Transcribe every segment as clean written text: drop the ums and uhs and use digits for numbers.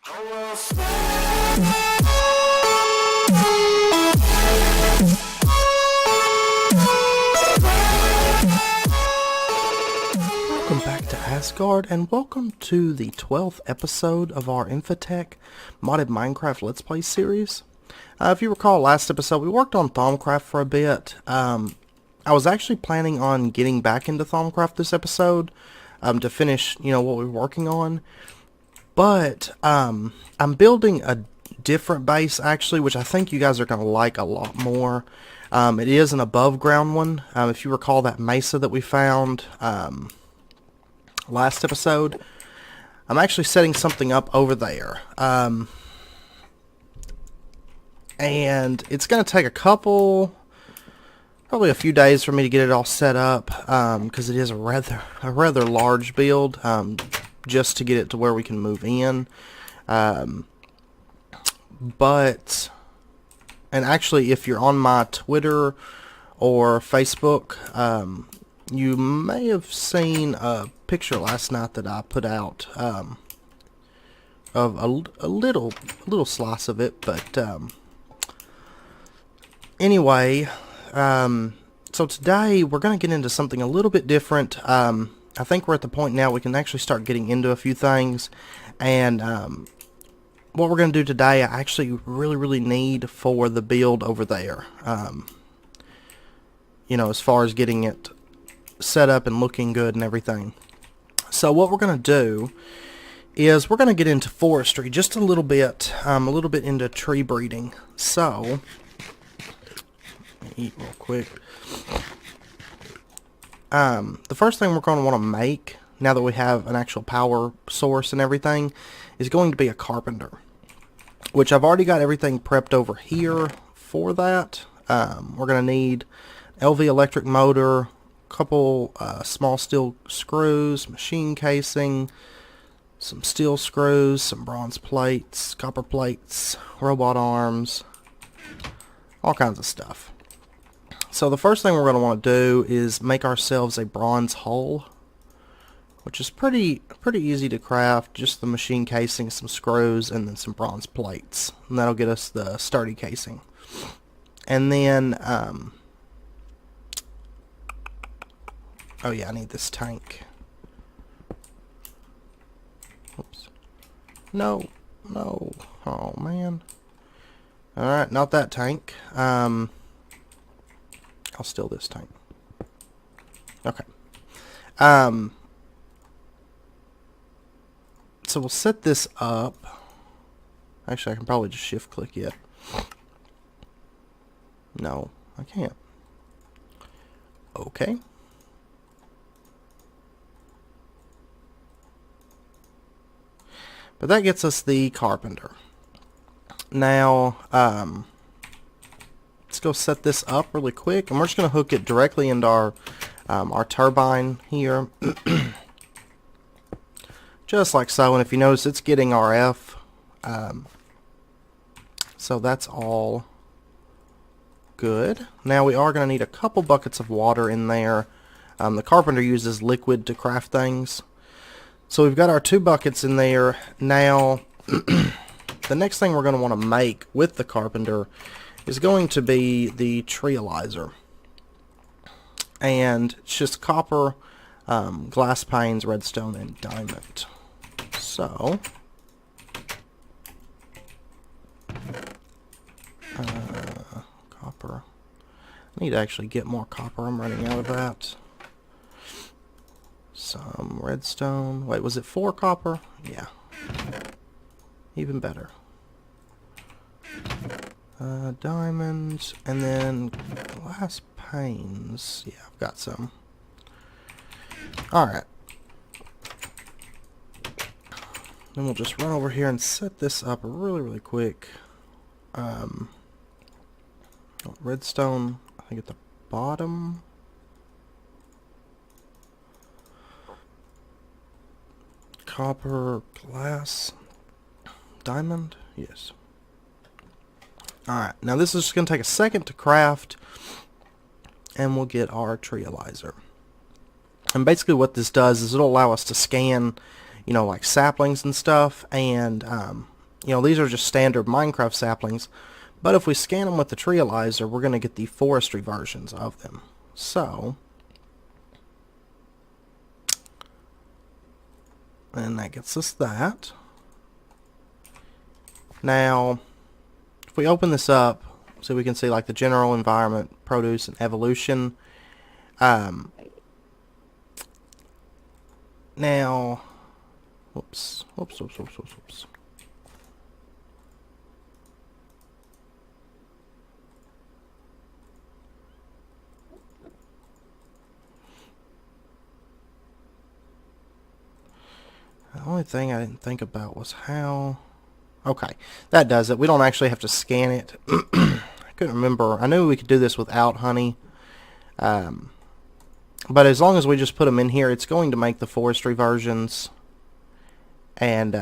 Welcome back to Asgard, and welcome to the 12th episode of our Infitech modded Minecraft Let's Play series. If you recall, last episode we worked on Thaumcraft for a bit. I was actually planning on getting back into Thaumcraft this episode to finish, what we were working on. But I'm building a different base actually, which I think you guys are going to like a lot more. It is an above ground one. If you recall that mesa that we found last episode, I'm actually setting something up over there. And it's going to take probably a few days for me to get it all set up, because it is a rather large build, just to get it to where we can move in. And actually, if you're on my Twitter or Facebook, you may have seen a picture last night that I put out of a little slice of it. But anyway, so today we're going to get into something a little bit different. I think we're at the point now we can actually start getting into a few things, and what we're going to do today I actually really need for the build over there. As far as getting it set up and looking good and everything. So what we're going to do is we're going to get into forestry just a little bit into tree breeding. So eat real quick. The first thing we're going to want to make, now that we have an actual power source and everything, is going to be a carpenter, which I've already got everything prepped over here for that. We're going to need LV electric motor, couple small steel screws, machine casing, some steel screws, some bronze plates, copper plates, robot arms, all kinds of stuff. So the first thing we're going to want to do is make ourselves a bronze hull, which is pretty easy to craft. Just the machine casing, some screws, and then some bronze plates, and that'll get us the sturdy casing. And then oh yeah, I need this tank. Oops. No. Oh man. Alright, not that tank. I'll steal this tank. Okay. So we'll set this up. Actually, I can probably just shift click it. No, I can't. Okay. But that gets us the carpenter. Now, let's go set this up really quick, and we're just going to hook it directly into our turbine here. Just like so, and if you notice, it's getting RF. So that's all good. Now we are going to need a couple buckets of water in there. The carpenter uses liquid to craft things. So we've got our 2 buckets in there. Now, the next thing we're going to want to make with the carpenter is going to be the Cropnalyzer. And it's just copper, glass panes, redstone, and diamond. So, copper. I need to actually get more copper. I'm running out of that. Some redstone. Wait, was it 4 copper? Yeah. Even better. Diamonds, and then glass panes. Yeah, I've got some. Alright. Then we'll just run over here and set this up really quick. Redstone, I think at the bottom. Copper, glass, diamond, yes. Alright, now this is just going to take a second to craft, and we'll get our Cropnalyzer. And basically what this does is it'll allow us to scan, you know, like saplings and stuff, and you know, these are just standard Minecraft saplings, but if we scan them with the Cropnalyzer, we're going to get the forestry versions of them. So, and that gets us that. Now, if we open this up, so we can see like the general environment, produce, and evolution. Now, whoops. The only thing I didn't think about was how... Okay, that does it. We don't actually have to scan it. I couldn't remember. I knew we could do this without honey. But as long as we just put them in here, it's going to make the forestry versions. And,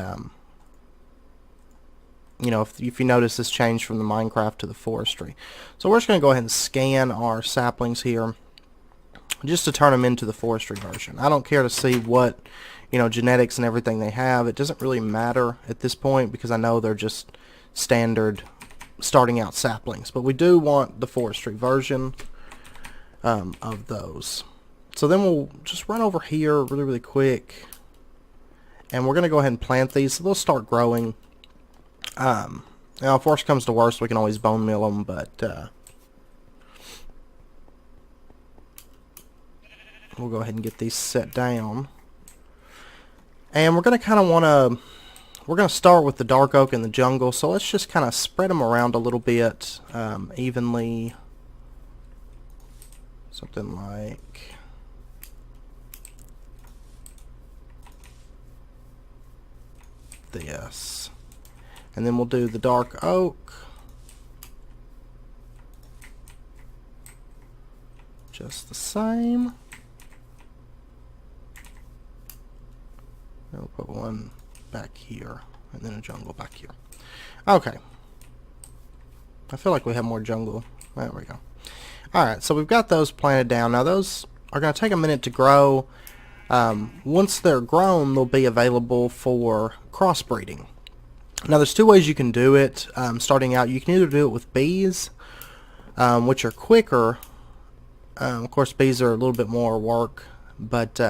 you know, if you notice this change from the Minecraft to the forestry. So we're just going to go ahead and scan our saplings here, just to turn them into the forestry version. I don't care to see what, you know, genetics and everything they have. It doesn't really matter at this point because I know they're just standard starting out saplings. But we do want the forestry version of those. So then we'll just run over here really quick, and we're going to go ahead and plant these. So they'll start growing. Now, if worst comes to worst, we can always bone meal them, but we'll go ahead and get these set down. And we're going to kind of want to, we're going to start with the dark oak in the jungle, so let's just kind of spread them around a little bit evenly. Something like this. And then we'll do the dark oak. Just the same. We'll put one back here, and then a jungle back here. Okay. I feel like we have more jungle. There we go. Alright, so we've got those planted down. Now those are going to take a minute to grow. Once they're grown, they'll be available for crossbreeding. Now there's two ways you can do it. Starting out, you can either do it with bees, which are quicker. Of course, bees are a little bit more work, but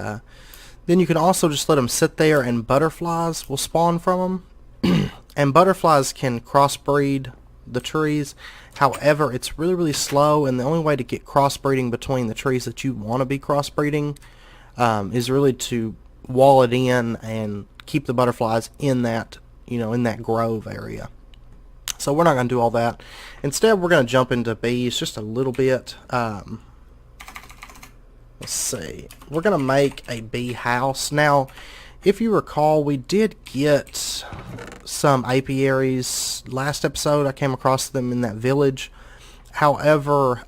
then you can also just let them sit there and butterflies will spawn from them. And butterflies can crossbreed the trees. However, it's really slow, and the only way to get crossbreeding between the trees that you want to be crossbreeding is really to wall it in and keep the butterflies in that, you know, in that grove area. So we're not going to do all that. Instead, we're going to jump into bees just a little bit. Let's see. We're going to make a bee house. Now, if you recall, we did get some apiaries last episode. I came across them in that village. However,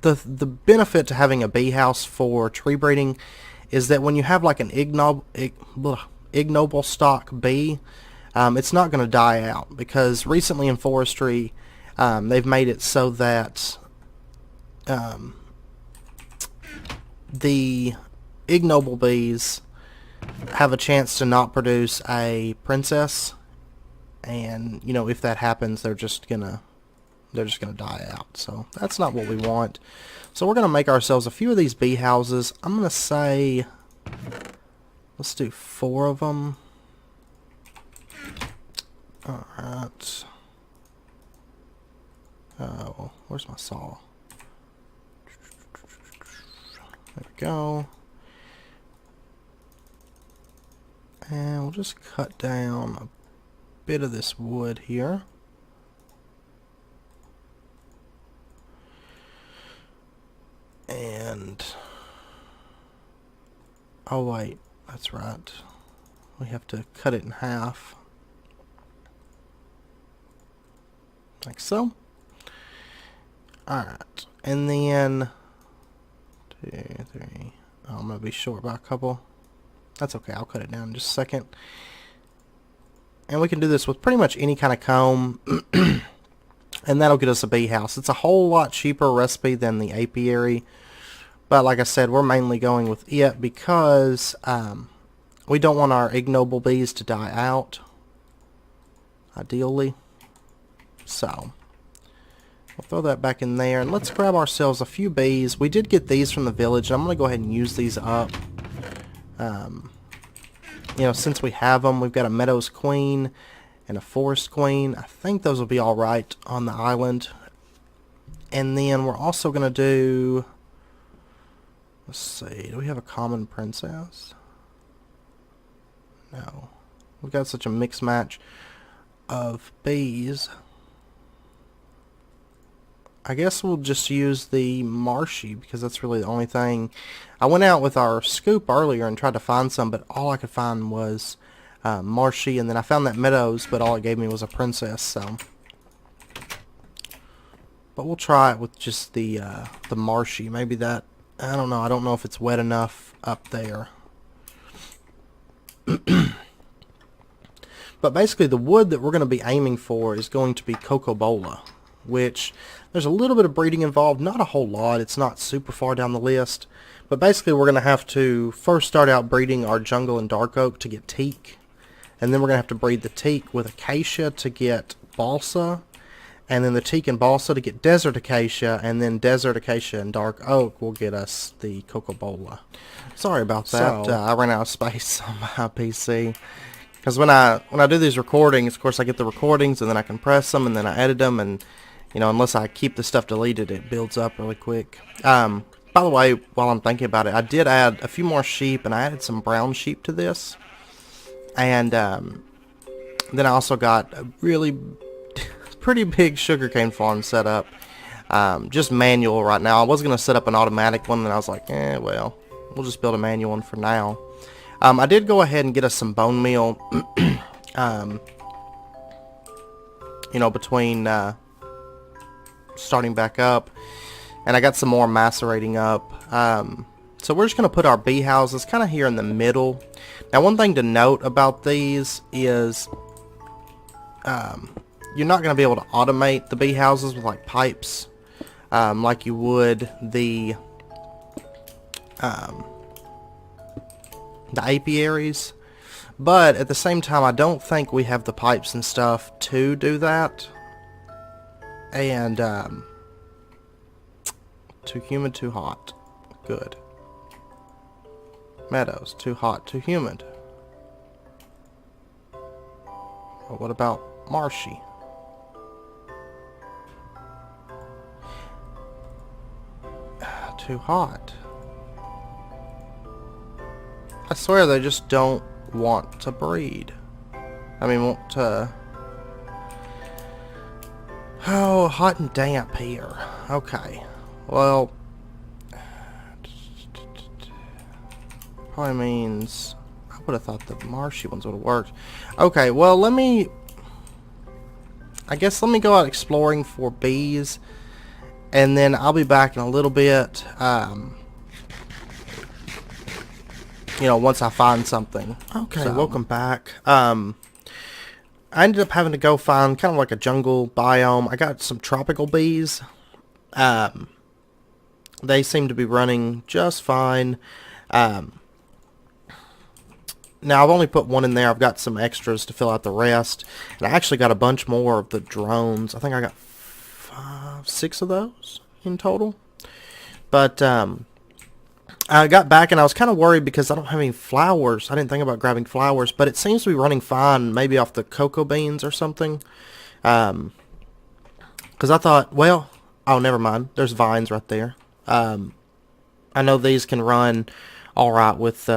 the benefit to having a bee house for tree breeding is that when you have like an ignoble stock bee, it's not going to die out, because recently in forestry they've made it so that the ignoble bees have a chance to not produce a princess, and you know, if that happens, they're just gonna die out. So that's not what we want. So we're gonna make ourselves a few of these bee houses. I'm gonna say let's do 4 of them. Alright. Oh, where's my saw? There we go. And we'll just cut down a bit of this wood here. And oh wait, that's right. We have to cut it in half. Like so. Alright. And then 2, 3. Oh, I'm going to be short by a couple. That's okay, I'll cut it down in just a second. And we can do this with pretty much any kind of comb. And that'll get us a bee house. It's a whole lot cheaper recipe than the apiary. But like I said, we're mainly going with it because we don't want our ignoble bees to die out, ideally. So we'll throw that back in there, and let's grab ourselves a few bees. We did get these from the village, and I'm going to go ahead and use these up. You know, since we have them, we've got a Meadows Queen and a Forest Queen. I think those will be alright on the island. And then we're also going to do... Let's see, do we have a common princess? No. We've got such a mixed match of bees. I guess we'll just use the marshy because that's really the only thing. I went out with our scoop earlier and tried to find some, but all I could find was marshy, and then I found that meadows, but all it gave me was a princess. So, but we'll try it with just the marshy. Maybe that, I don't know. I don't know if it's wet enough up there. But basically, the wood that we're going to be aiming for is going to be cocobola, which there's a little bit of breeding involved, not a whole lot. It's not super far down the list. But basically, we're going to have to first start out breeding our jungle and dark oak to get teak. And then we're going to have to breed the teak with acacia to get balsa. And then the teak and balsa to get desert acacia. And then desert acacia and dark oak will get us the cocobola. Sorry about that. So, I ran out of space on my PC. Because when I do these recordings, of course I get the recordings and then I compress them and then I edit them, and you know, unless I keep the stuff deleted, it builds up really quick. By the way, while I'm thinking about it, I did add a few more sheep, and I added some brown sheep to this. And then I also got a really pretty big sugarcane farm set up. Just manual right now. I was going to set up an automatic one, and I was like, well, we'll just build a manual one for now. I did go ahead and get us some bone meal, you know, between starting back up, and I got some more macerating up. So we're just going to put our bee houses kind of here in the middle. Now, one thing to note about these is you're not going to be able to automate the bee houses with like pipes like you would the apiaries, but at the same time I don't think we have the pipes and stuff to do that. And too humid, too hot. Good. Meadows, too hot, too humid. Well, what about marshy? Too hot. I swear they just don't want to breed. I mean, want to... Oh, hot and damp here. Okay. Well... probably means... I would have thought the marshy ones would have worked. Okay, well, let me... I guess let me go out exploring for bees. And then I'll be back in a little bit. You know, once I find something. Okay, so, welcome back. I ended up having to go find kind of like a jungle biome. I got some tropical bees. They seem to be running just fine. Now, I've only put one in there. I've got some extras to fill out the rest. And I actually got a bunch more of the drones. I think I got 6 of those in total. But, I got back and I was kind of worried because I don't have any flowers. I didn't think about grabbing flowers, but it seems to be running fine, maybe off the cocoa beans or something. Because I thought, well, oh, never mind. There's vines right there. I know these can run all right with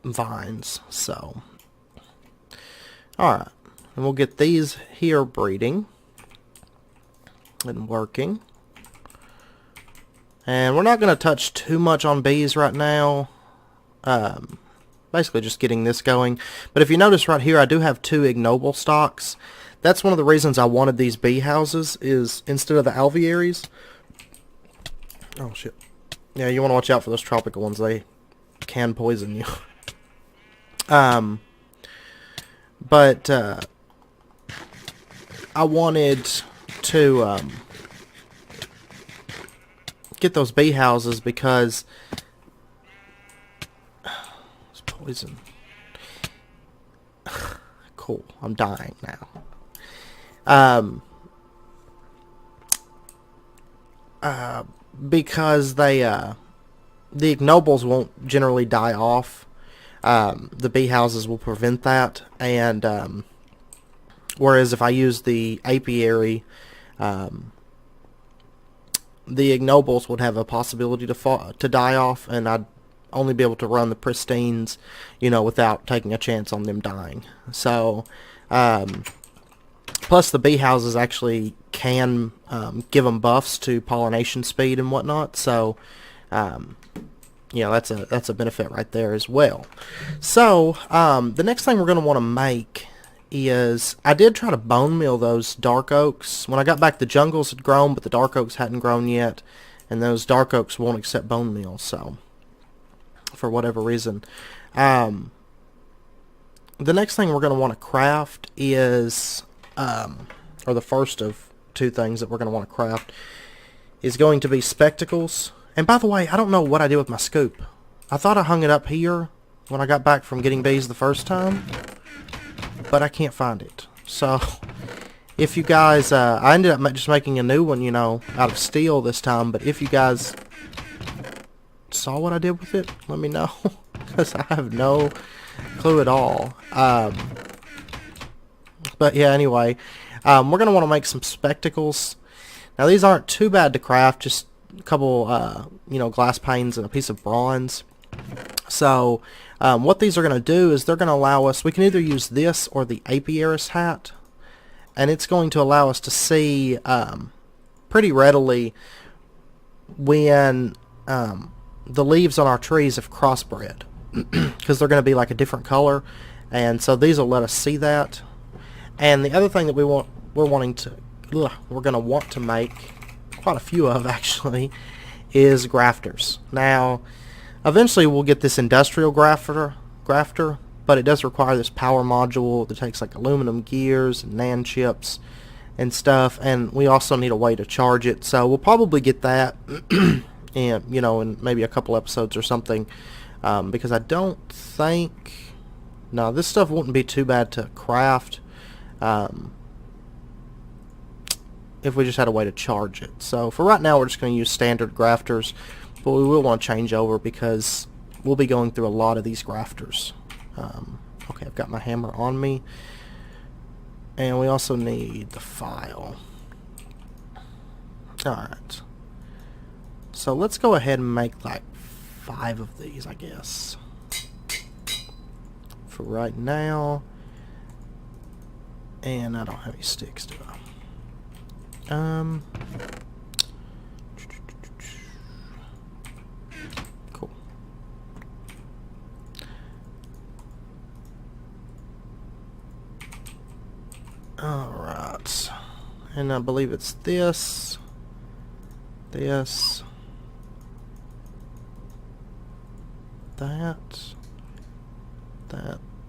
vines. So, all right, and we'll get these here breeding and working. And we're not going to touch too much on bees right now. Basically just getting this going. But if you notice right here, I do have 2 ignoble stocks. That's one of the reasons I wanted these bee houses, is instead of the alvearies. Oh, shit. Yeah, you want to watch out for those tropical ones. They can poison you. But I wanted to... get those bee houses because it's poison. Cool. I'm dying now. Because they the ignobles won't generally die off. The bee houses will prevent that, and whereas if I use the apiary, the ignobles would have a possibility to die off, and I'd only be able to run the pristines, without taking a chance on them dying. So, plus the bee houses actually can give them buffs to pollination speed and whatnot. So, that's a benefit right there as well. So, the next thing we're going to want to make is, I did try to bone meal those dark oaks. When I got back, the jungles had grown, but the dark oaks hadn't grown yet, and those dark oaks won't accept bone meal, so, for whatever reason. The next thing we're going to want to craft is, or the first of two things that we're going to want to craft, is going to be spectacles. And by the way, I don't know what I did with my scoop. I thought I hung it up here when I got back from getting bees the first time, but I can't find it. So, if you guys, I ended up just making a new one, out of steel this time, but if you guys saw what I did with it, let me know, because I have no clue at all. But yeah, anyway, we're going to want to make some spectacles. Now, these aren't too bad to craft, just a couple, glass panes and a piece of bronze. So, what these are going to do is they're going to allow us, we can either use this or the apiarist hat, and it's going to allow us to see pretty readily when the leaves on our trees have crossbred, because they're going to be like a different color, and so these will let us see that. And the other thing that we're going to want to make quite a few of, actually, is grafters. Now, eventually we'll get this industrial grafter, but it does require this power module that takes like aluminum gears and NAND chips and stuff, and we also need a way to charge it. So we'll probably get that and in maybe a couple episodes or something, because I don't think, no, this stuff wouldn't be too bad to craft if we just had a way to charge it. So for right now, we're just going to use standard grafters, but we will want to change over because we'll be going through a lot of these grafters. Okay, I've got my hammer on me, and we also need the file. Alright, so let's go ahead and make like 5 of these, I guess, for right now. And I don't have any sticks, do I? Cool. Alright. And I believe it's this, that,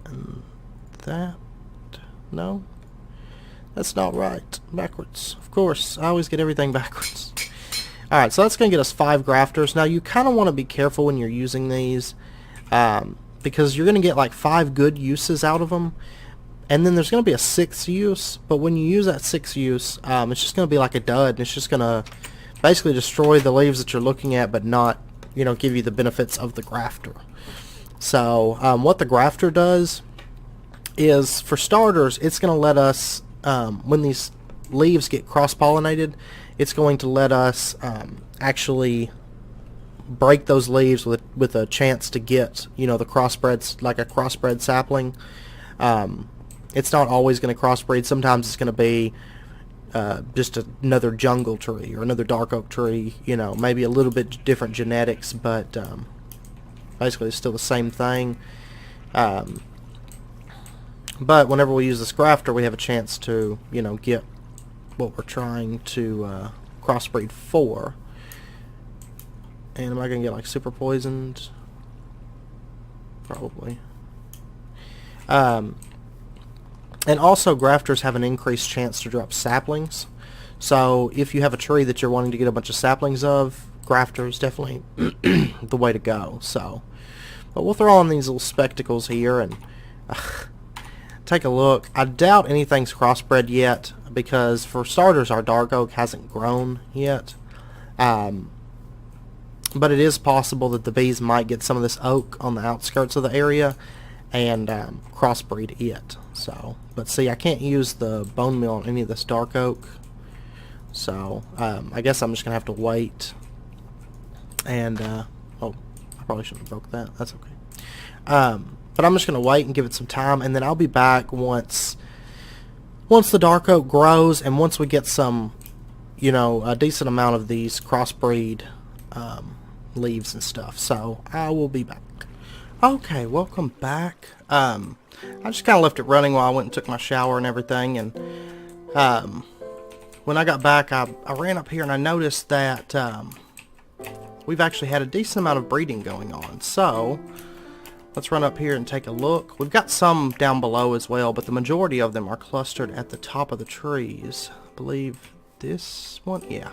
and that. No? That's not right. Backwards. Of course. I always get everything backwards. Alright, so that's going to get us 5 grafters. Now, you kind of want to be careful when you're using these, because you're going to get like 5 good uses out of them, and then there's going to be a 6th use, but when you use that 6th use, it's just going to be like a dud, and it's just going to basically destroy the leaves that you're looking at, but not, give you the benefits of the grafter. So, what the grafter does is, for starters, it's going to let us, when these leaves get cross-pollinated, it's going to let us actually break those leaves with a chance to get, the crossbreds, like a crossbred sapling. It's not always going to crossbreed. Sometimes it's going to be just another jungle tree or another dark oak tree, maybe a little bit different genetics, but basically it's still the same thing. But whenever we use this grafter, we have a chance to, get what we're trying to crossbreed for. And am I going to get, like, super poisoned? Probably. And also, grafters have an increased chance to drop saplings. So if you have a tree that you're wanting to get a bunch of saplings of, grafter is definitely the way to go. So, but we'll throw on these little spectacles here and take a look. I doubt anything's crossbred yet because, for starters, our dark oak hasn't grown yet. But it is possible that the bees might get some of this oak on the outskirts of the area and crossbreed it. So, but see, I can't use the bone meal on any of this dark oak. So, I guess I'm just going to have to wait. And, oh, I probably shouldn't have broke that. That's okay. But I'm just going to wait and give it some time, and then I'll be back once the dark oak grows, and once we get some, you know, a decent amount of these crossbreed leaves and stuff. So I will be back. Okay, welcome back. I just kind of left it running while I went and took my shower and everything, and when I got back, I ran up here and I noticed that we've actually had a decent amount of breeding going on. So let's run up here and take a look. We've got some down below as well, but the majority of them are clustered at the top of the trees. I believe this one, yeah.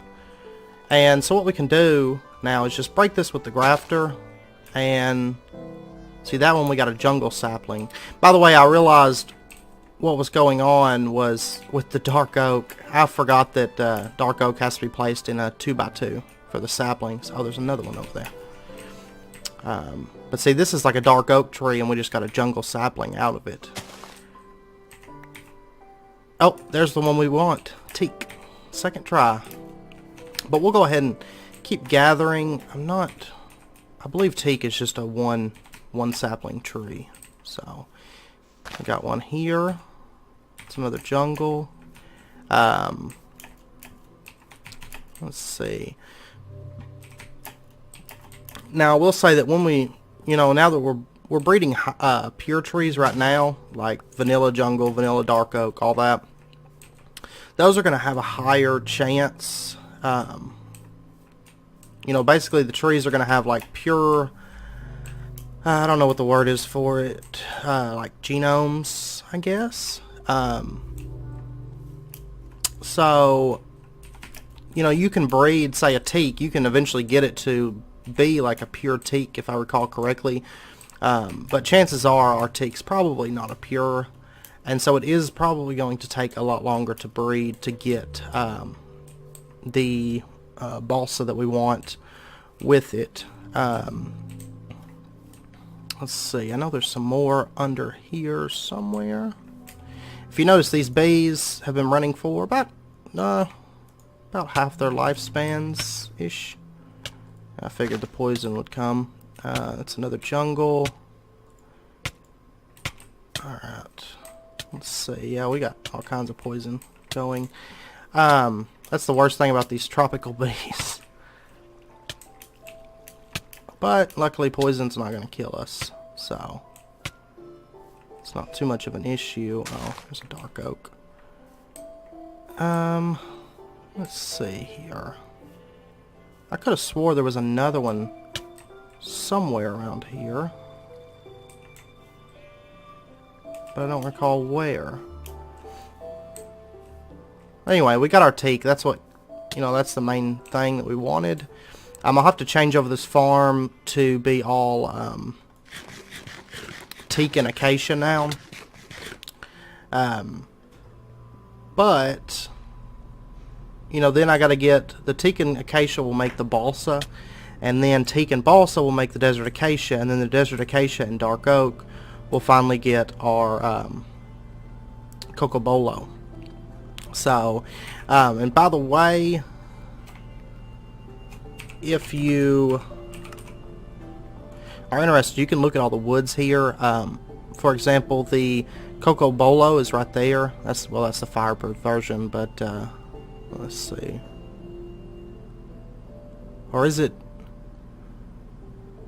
And so what we can do now is just break this with the grafter, and see, that one we got a jungle sapling. By the way, I realized what was going on was with the dark oak. I forgot that dark oak has to be placed in a 2x2 for the saplings. Oh, there's another one over there. But see, this is like a dark oak tree, and we just got a jungle sapling out of it. Oh, there's the one we want. Teak. Second try. But we'll go ahead and keep gathering. I believe teak is just a one sapling tree. So I got one here. It's another jungle. Let's see. Now I will say that when we, you know, now that we're breeding pure trees right now, like vanilla jungle, vanilla dark oak, all that, those are going to have a higher chance. You know, basically the trees are going to have like pure, I don't know what the word is for it, like genomes, I guess. So, you know, you can breed, say, a teak. You can eventually get it to be like a pure teak, if I recall correctly. But chances are our teak's probably not a pure, and so it is probably going to take a lot longer to breed to get the balsa that we want with it. Let's see, I know there's some more under here somewhere. If you notice, these bees have been running for about half their lifespans ish. I figured the poison would come. That's another jungle. Alright, let's see. Yeah, we got all kinds of poison going. That's the worst thing about these tropical bees. But luckily poison's not going to kill us, so it's not too much of an issue. Oh, there's a dark oak. Let's see here. I could have swore there was another one somewhere around here, but I don't recall where. Anyway, we got our teak. That's what, you know, that's the main thing that we wanted. I'll have to change over this farm to be all teak and acacia now. But, you know, then I got to get the teak and acacia will make the balsa, and then teak and balsa will make the desert acacia, and then the desert acacia and dark oak will finally get our cocobolo. So, and by the way, if you are interested, you can look at all the woods here. For example, the cocobolo is right there. That's the fireproof version, but let's see. Or is it?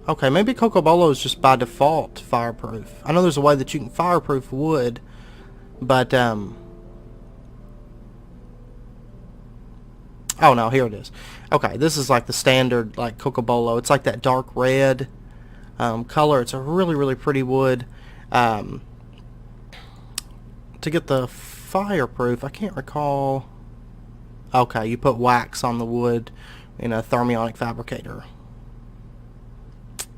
Okay, maybe cocobolo is just by default fireproof. I know there's a way that you can fireproof wood, but oh no, here it is. Okay, this is like the standard like cocobolo. It's like that dark red color. It's a really, really pretty wood. To get the fireproof, I can't recall. Okay, you put wax on the wood in a thermionic fabricator.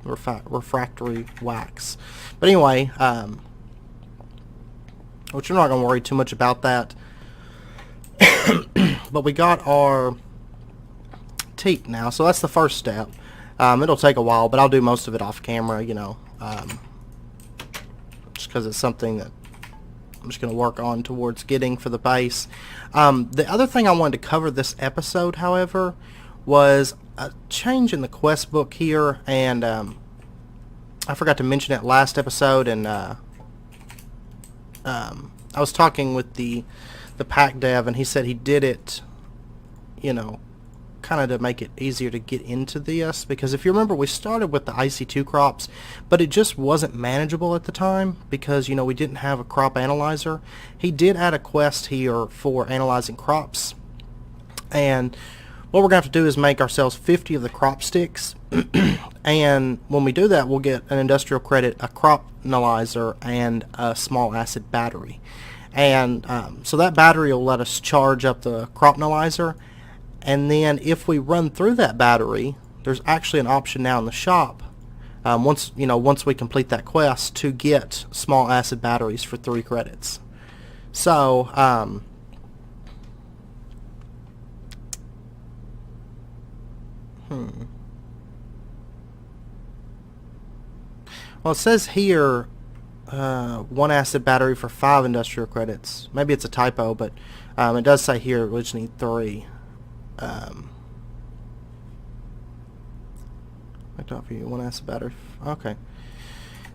Refractory wax. But anyway, which we're not going to worry too much about that. But we got our teak now, so that's the first step. It'll take a while, but I'll do most of it off camera, you know, just because it's something that I'm just going to work on towards getting for the base. The other thing I wanted to cover this episode, however, was a change in the quest book here, and I forgot to mention it last episode, and I was talking with the pack dev, and he said he did it, you know, kind of to make it easier to get into this, because if you remember, we started with the IC2 crops, but it just wasn't manageable at the time because, you know, we didn't have a crop analyzer. He did add a quest here for analyzing crops, and what we're going to have to do is make ourselves 50 of the crop sticks, and when we do that, we'll get an industrial credit, a Cropnalyzer, and a small acid battery. And so that battery will let us charge up the Cropnalyzer, and then if we run through that battery, there's actually an option now in the shop, once we complete that quest, to get small acid batteries for 3 credits. So well, it says here 1 acid battery for 5 industrial credits. Maybe it's a typo, but it does say here we just need 3. One acid battery. Okay.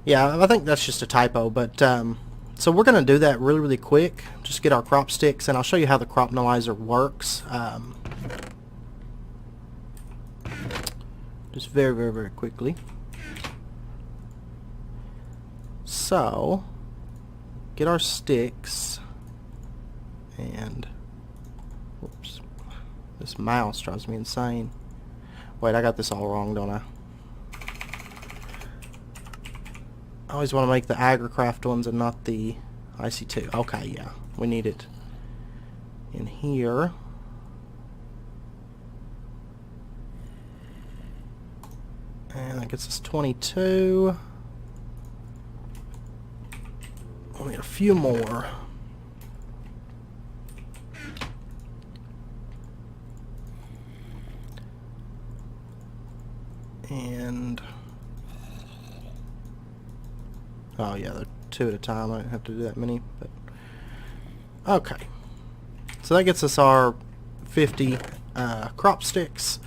Yeah, I think that's just a typo, but so we're going to do that really, really quick. Just get our crop sticks, and I'll show you how the Cropnalyzer works. Just very, very, very quickly. So, get our sticks, and whoops, this mouse drives me insane. Wait, I got this all wrong, don't I? I always want to make the Agricraft ones and not the IC2. Okay, yeah, we need it in here. And that gets us 22. We'll need a few more. And oh yeah, they're 2 at a time. I don't have to do that many, but okay. So that gets us our 50 crop sticks,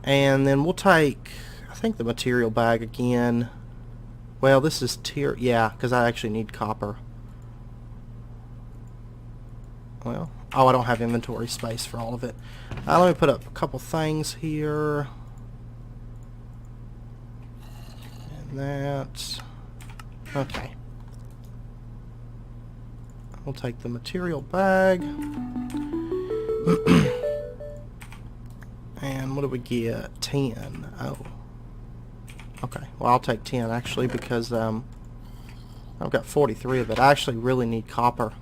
and then we'll take, I think, the material bag again. Well, this is yeah, because I actually need copper. Well, oh, I don't have inventory space for all of it. Let me put up a couple things here. And that. Okay. We'll take the material bag. And what do we get? 10. Oh. Okay. Well, I'll take 10 actually, because I've got 43 of it. I actually really need copper.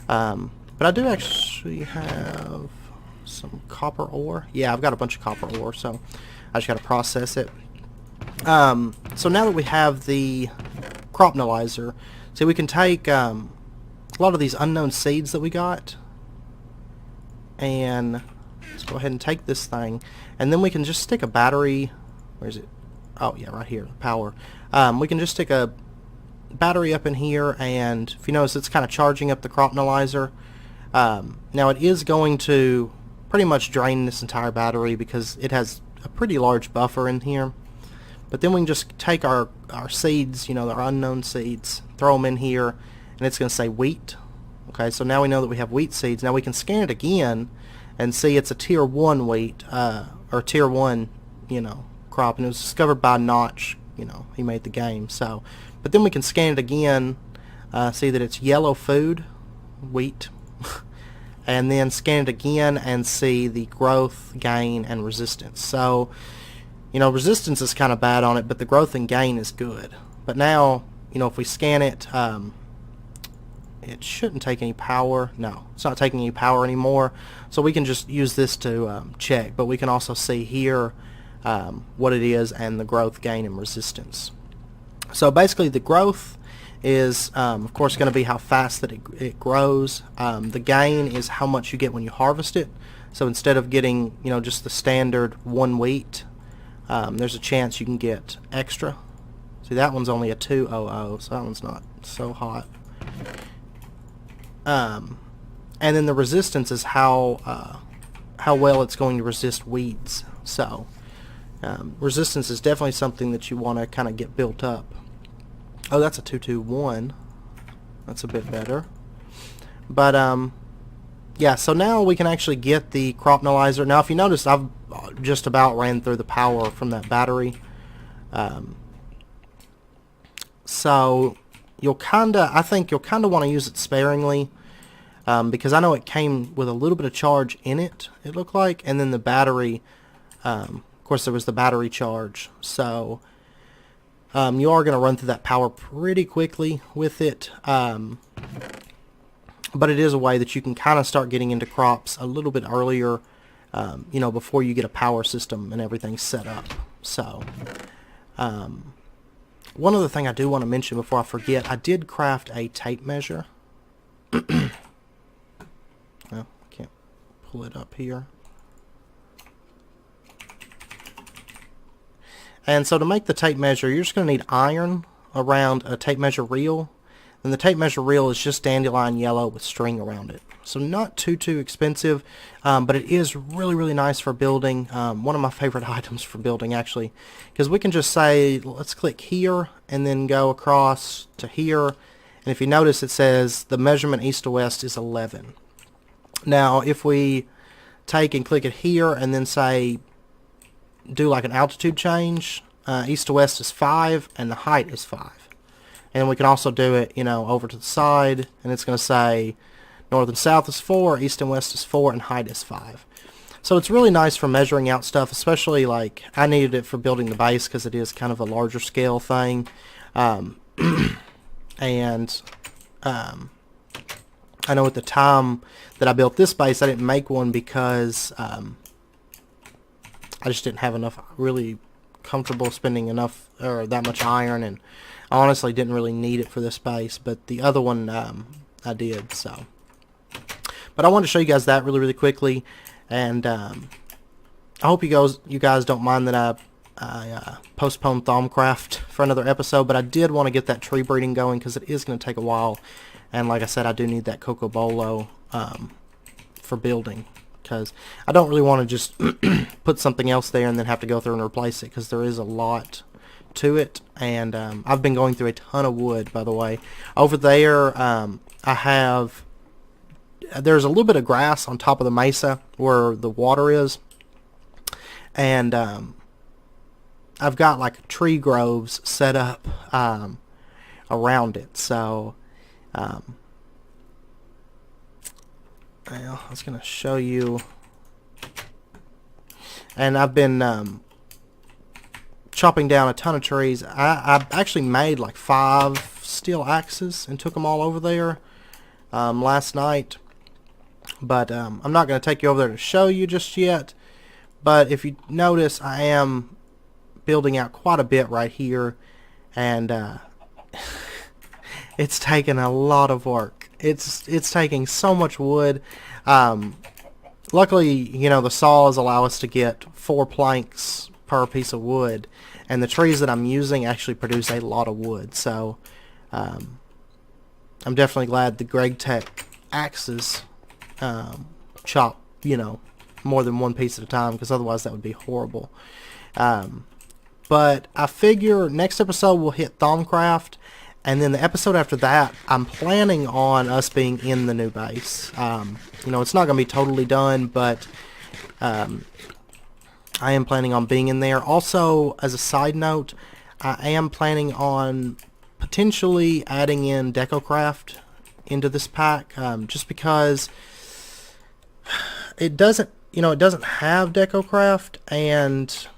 But I do actually have some copper ore. Yeah, I've got a bunch of copper ore, so I just got to process it. So now that we have the Cropnalyzer, see, we can take a lot of these unknown seeds that we got, and let's go ahead and take this thing, and then we can just stick a battery. Where is it? Oh yeah, right here, power. We can just stick a battery up in here, and if you notice, it's kind of charging up the Cropnalyzer. Now it is going to pretty much drain this entire battery because it has a pretty large buffer in here. But then we can just take our seeds, you know, our unknown seeds, throw them in here, and it's going to say wheat. Okay, so now we know that we have wheat seeds. Now we can scan it again and see it's a tier 1 wheat, or tier 1, you know, crop, and it was discovered by Notch. You know, he made the game. So, but then we can scan it again, see that it's yellow food, wheat, and then scan it again and see the growth, gain, and resistance. So, you know, resistance is kind of bad on it, but the growth and gain is good. But now, you know, if we scan it, it shouldn't take any power. No, it's not taking any power anymore. So we can just use this to check. But we can also see here what it is and the growth, gain, and resistance. So basically the growth is of course going to be how fast that it grows. The gain is how much you get when you harvest it. So instead of getting, you know, just the standard 1 wheat, there's a chance you can get extra. See, that one's only a 200, so that one's not so hot. And then the resistance is how well it's going to resist weeds. So resistance is definitely something that you want to kind of get built up. Oh, that's a 221. That's a bit better. But yeah, so now we can actually get the Cropnalyzer. Now if you notice, I've just about ran through the power from that battery. So I think you'll kinda want to use it sparingly, because I know it came with a little bit of charge in it, it looked like, and then the battery, of course there was the battery charge. So you are going to run through that power pretty quickly with it, but it is a way that you can kind of start getting into crops a little bit earlier, you know, before you get a power system and everything set up. So one other thing I do want to mention before I forget, I did craft a tape measure. Well, I can't pull it up here. And so to make the tape measure, you're just going to need iron around a tape measure reel. And the tape measure reel is just dandelion yellow with string around it. So not too expensive, but it is really nice for building. One of my favorite items for building, actually, because we can just say, let's click here and then go across to here. And if you notice, it says the measurement east to west is 11. Now if we take and click it here and then say do like an altitude change, east to west is 5 and the height is 5. And we can also do it, you know, over to the side, and it's going to say north and south is 4, east and west is 4, and height is 5. So it's really nice for measuring out stuff, especially like I needed it for building the base because it is kind of a larger scale thing. And I know at the time that I built this base, I didn't make one because I just didn't have enough, really comfortable spending enough or that much iron, and I honestly didn't really need it for this base, but the other one I did. So, but I wanted to show you guys that really quickly, and I hope you guys don't mind that I postponed Thaumcraft for another episode, but I did want to get that tree breeding going because it is going to take a while, and like I said, I do need that Coco Bolo for building, because I don't really want to just put something else there and then have to go through and replace it, because there is a lot to it. And I've been going through a ton of wood, by the way. Over there there's a little bit of grass on top of the mesa where the water is, and I've got like tree groves set up around it. So well, I was going to show you, and I've been chopping down a ton of trees. I actually made like 5 steel axes and took them all over there last night, but I'm not going to take you over there to show you just yet. But if you notice, I am building out quite a bit right here, and it's taken a lot of work. It's taking so much wood. Luckily, you know, the saws allow us to get 4 planks per piece of wood, and the trees that I'm using actually produce a lot of wood. So I'm definitely glad the GregTech axes chop, you know, more than 1 piece at a time, because otherwise that would be horrible. But I figure next episode we'll hit Thaumcraft, and then the episode after that, I'm planning on us being in the new base. You know, it's not going to be totally done, but I am planning on being in there. Also, as a side note, I am planning on potentially adding in DecoCraft into this pack, just because it doesn't, you know, it doesn't have DecoCraft, and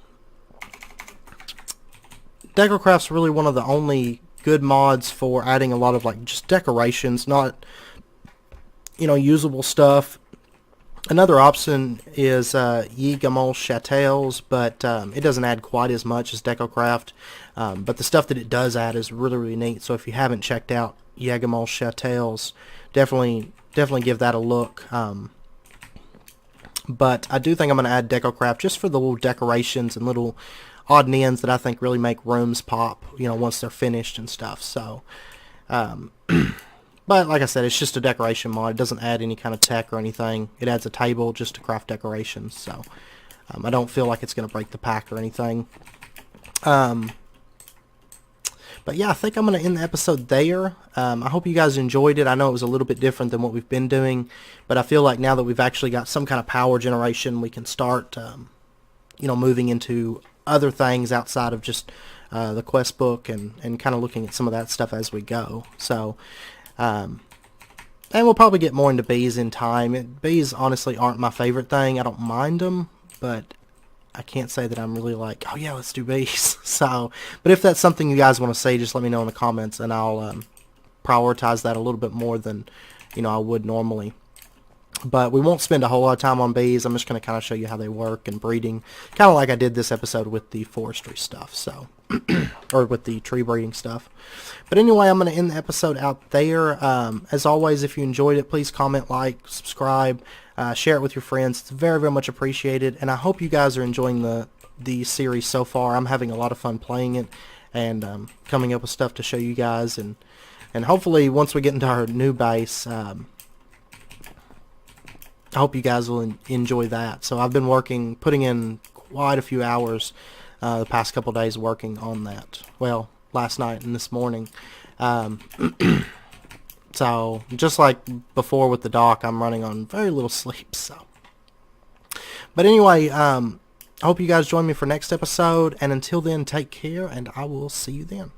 DecoCraft's really one of the only good mods for adding a lot of like just decorations, not, you know, usable stuff. Another option is Yigamol Chatels, but it doesn't add quite as much as DecoCraft. But the stuff that it does add is really, really neat. So if you haven't checked out Yigamol Chatels, definitely give that a look. But I do think I'm going to add DecoCraft just for the little decorations and little odd and ends that I think really make rooms pop, you know, once they're finished and stuff. So, but like I said, it's just a decoration mod. It doesn't add any kind of tech or anything. It adds a table just to craft decorations. So I don't feel like it's going to break the pack or anything. But yeah, I think I'm going to end the episode there. I hope you guys enjoyed it. I know it was a little bit different than what we've been doing, but I feel like now that we've actually got some kind of power generation, we can start, you know, moving into other things outside of just the quest book and kind of looking at some of that stuff as we go. So, and we'll probably get more into bees in time. Bees honestly aren't my favorite thing. I don't mind them, but I can't say that I'm really like, oh yeah, let's do bees. So, but if that's something you guys want to say, just let me know in the comments, and I'll prioritize that a little bit more than, you know, I would normally. But we won't spend a whole lot of time on bees. I'm just going to kind of show you how they work and breeding, kind of like I did this episode with the forestry stuff, so or with the tree breeding stuff. But anyway, I'm going to end the episode out there. As always, if you enjoyed it, please comment, like, subscribe, share it with your friends. It's very, very much appreciated, and I hope you guys are enjoying the series so far. I'm having a lot of fun playing it and coming up with stuff to show you guys, and hopefully once we get into our new base, I hope you guys will enjoy that. So I've been putting in quite a few hours the past couple days working on that. Well, last night and this morning. So just like before with the dock, I'm running on very little sleep. So, but anyway, I hope you guys join me for next episode. And until then, take care, and I will see you then.